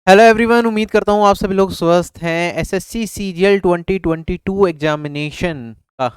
Hello everyone, उम्मीद करता हूँ आप सभी लोग स्वस्थ हैं। एसएससी सीजीएल 2022 एग्जामिनेशन का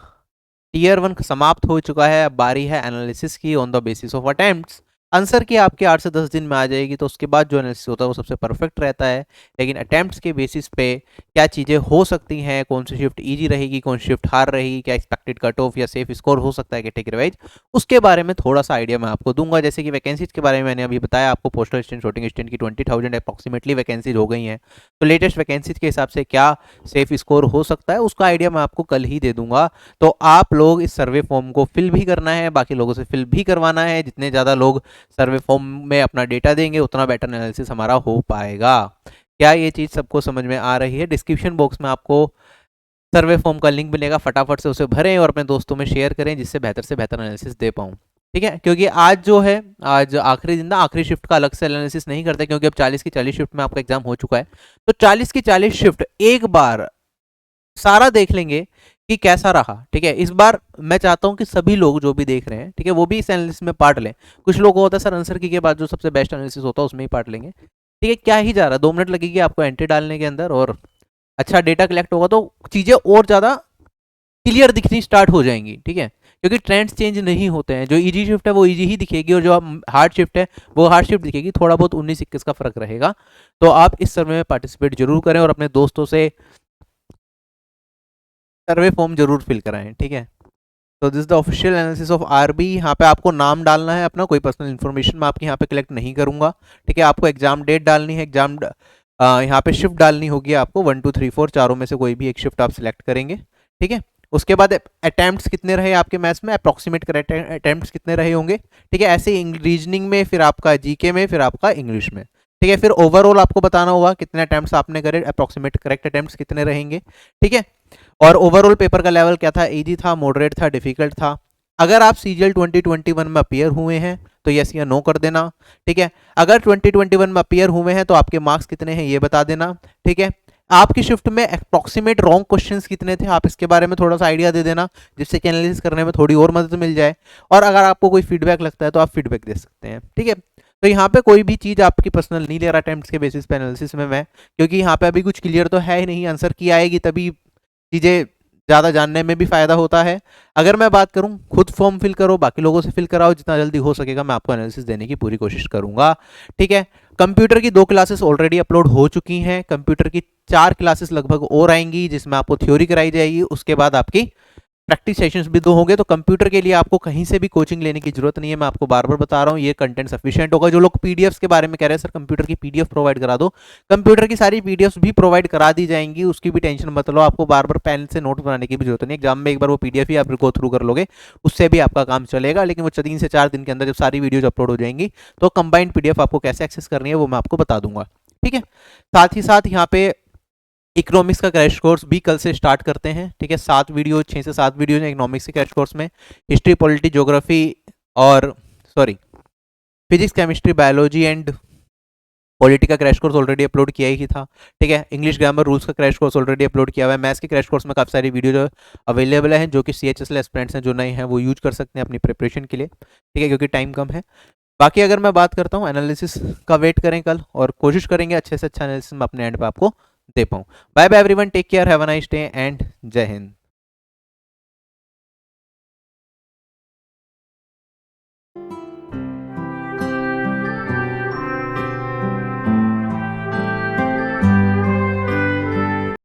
टीयर 1 समाप्त हो चुका है। अब बारी है एनालिसिस की on the basis of attempts. Answer की आपके 8 से 10 दिन में आ जाएगी, तो उसके बाद जो एनालिसिस होता है वो सबसे परफेक्ट रहता है। लेकिन अटेम्प्ट्स के बेसिस पे क्या चीज़ें हो सकती हैं, कौन सी शिफ्ट इजी रहेगी, कौन सी शिफ्ट हार्ड रहेगी, क्या एक्सपेक्टेड कट ऑफ या सेफ स्कोर हो सकता है कैटेगरी वाइज, उसके बारे में थोड़ा सा आइडिया मैं आपको दूंगा। जैसे कि वैकेंसीज के बारे में मैंने अभी बताया आपको, पोस्टल असिस्टेंट शूटिंग असिस्टेंट की 20,000 अप्रॉक्सीमेटली वैकेंसीज हो गई हैं। तो लेटेस्ट वैकेंसीज के हिसाब से क्या सेफ स्कोर हो सकता है उसका आइडिया मैं आपको कल ही दे दूंगा। तो आप लोग इस सर्वे फॉर्म को फिल भी करना है, बाकी लोगों से फिल भी करवाना है। जितने ज़्यादा लोग सर्वे फॉर्म में अपना डेटा देंगे उतना बेटर एनालिसिस हमारा हो पाएगा। क्या ये चीज़ सबको समझ में आ रही है? डिस्क्रिप्शन बॉक्स में आपको सर्वे फॉर्म का लिंक मिलेगा, फटाफट से उसे भरें और अपने दोस्तों में शेयर करें, जिससे बेहतर से बेहतर एनालिसिस दे पाऊँ। ठीक है, क्योंकि आज जो है, आज आखिरी दिन ना, आखिरी शिफ्ट का अलग से एनालिसिस नहीं करते, क्योंकि अब 40 की 40 शिफ्ट में आपका एग्जाम हो चुका है। तो 40 की 40 शिफ्ट एक बार सारा देख लेंगे कि कैसा रहा। ठीक है, इस बार मैं चाहता हूं कि सभी लोग जो भी देख रहे हैं, ठीक है, वो भी इस एनालिसिस में पार्ट लें। कुछ लोग होता है सर आंसर की के बाद जो सबसे बेस्ट एनालिसिस होता है उसमें ही पार्ट लेंगे। ठीक है, क्या ही जा रहा है, 2 मिनट लगेगी आपको एंट्री डालने के अंदर, और अच्छा डेटा कलेक्ट होगा तो चीज़ें और ज़्यादा क्लियर दिखनी स्टार्ट हो जाएंगी। ठीक है, क्योंकि ट्रेंड्स चेंज नहीं होते हैं। जो इजी शिफ्ट है वो इजी ही दिखेगी, और जो हार्ड शिफ्ट है वो हार्ड शिफ्ट दिखेगी। थोड़ा बहुत 19-21 का फर्क रहेगा। तो आप इस सर्वे में पार्टिसिपेट जरूर करें और अपने दोस्तों से सर्वे फॉर्म जरूर फिल कराएं। ठीक है, तो this the official analysis of RB. यहाँ पे आपको नाम डालना है अपना, कोई पर्सनल इन्फॉर्मेशन मैं आपके यहाँ पे कलेक्ट नहीं करूंगा। ठीक है, आपको एग्जाम डेट डालनी है, एग्जाम यहाँ पे शिफ्ट डालनी होगी आपको, 1 2 3 4 चारों में से कोई भी एक शिफ्ट आप सिलेक्ट करेंगे। ठीक है, उसके बाद अटेम्प्ट्स कितने रहे आपके मैथ्स में, अप्रॉक्सीमेट करेक्ट अटेम्प्ट्स कितने रहे होंगे। ठीक है, ऐसे रीजनिंग में, फिर आपका जीके में, फिर आपका इंग्लिश में। ठीक है, फिर ओवरऑल आपको बताना होगा कितने अटेम्प्ट्स आपने करे, अप्रॉक्सीमेट करेक्ट अटेम्प्ट्स कितने रहेंगे। ठीक है, और ओवरऑल पेपर का लेवल क्या था, इजी था, मॉडरेट था, डिफिकल्ट था। अगर आप सीजीएल 2021 में अपियर हुए हैं तो यस या नो कर देना। ठीक है, अगर 2021 में अपियर हुए हैं तो आपके मार्क्स कितने हैं ये बता देना। ठीक है, आपकी शिफ्ट में अप्रॉक्सीमेट रॉन्ग क्वेश्चंस कितने थे आप इसके बारे में थोड़ा सा आइडिया दे देना, जिससे कि एनालिसिस करने में थोड़ी और मदद मिल जाए। और अगर आपको कोई फीडबैक लगता है तो आप फीडबैक दे सकते हैं। ठीक है, तो यहाँ पे कोई भी चीज़ आपकी पर्सनल नहीं ले रहा अटेम्प्ट्स के बेसिस पे एनालिसिस में मैं, क्योंकि यहाँ पे अभी कुछ क्लियर तो है ही नहीं। आंसर की आएगी तभी चीज़ें ज़्यादा जानने में भी फ़ायदा होता है। अगर मैं बात करूं, खुद फॉर्म फिल करो, बाकी लोगों से फिल कराओ, जितना जल्दी हो सकेगा मैं आपको एनालिसिस देने की पूरी कोशिश करूंगा। ठीक है, कंप्यूटर की 2 क्लासेस ऑलरेडी अपलोड हो चुकी हैं। कंप्यूटर की 4 क्लासेस लगभग और आएंगी, जिसमें आपको थ्योरी कराई जाएगी, उसके बाद आपकी प्रैक्टिस सेशंस भी 2 होंगे। तो कंप्यूटर के लिए आपको कहीं से भी कोचिंग लेने की जरूरत नहीं है, मैं आपको बार बार बता रहा हूँ, ये कंटेंट सफिशिएंट होगा। जो लोग पीडीएफ्स के बारे में कह रहे हैं सर कंप्यूटर की पीडीएफ प्रोवाइड करा दो, कंप्यूटर की सारी पीडीएफ्स भी प्रोवाइड करा दी जाएंगी, उसकी भी टेंशन मत लो। आपको बार बार पेन से नोट बनाने की भी जरूरत नहीं, एग्जाम में एक बार वो पीडीएफ ही आप गो थ्रू कर लोगे, उससे भी आपका काम चलेगा। लेकिन वो 3 से 4 दिन के अंदर जब सारी वीडियोज अपलोड हो जाएंगी तो कंबाइंड पीडीएफ आपको कैसे एक्सेस करनी है वो मैं आपको बता दूंगा। ठीक है, साथ ही साथ यहाँ पे इकोनॉमिक्स का क्रैश कोर्स भी कल से स्टार्ट करते हैं। ठीक है, 7 वीडियो, 6 से 7 वीडियो हैं इकोनॉमिक्स के क्रैश कोर्स में। हिस्ट्री, पॉलिटी, ज्योग्राफी और sorry physics, chemistry, biology and polity का क्रैश कोर्स ऑलरेडी अपलोड किया ही था। ठीक है, इंग्लिश ग्रामर रूल्स का क्रैश कोर्स ऑलरेडी अपलोड किया हुआ है। मैथ्स के क्रैश कोर्स में काफ़ी सारी वीडियो जो अवेलेबल है, जो कि CHSL एस्पिरेंट्स हैं जो नए हैं वो यूज कर सकते हैं अपनी प्रिपरेशन के लिए। ठीक है, क्योंकि टाइम कम है। बाकी अगर मैं बात करता हूँ एनालिसिस का, वेट करें कल और कोशिश करेंगे अच्छे से अच्छा एनालिसिस मैं अपने एंड पे आपको दे पाऊँ। Bye bye everyone, take care, have a nice day and जय हिंद।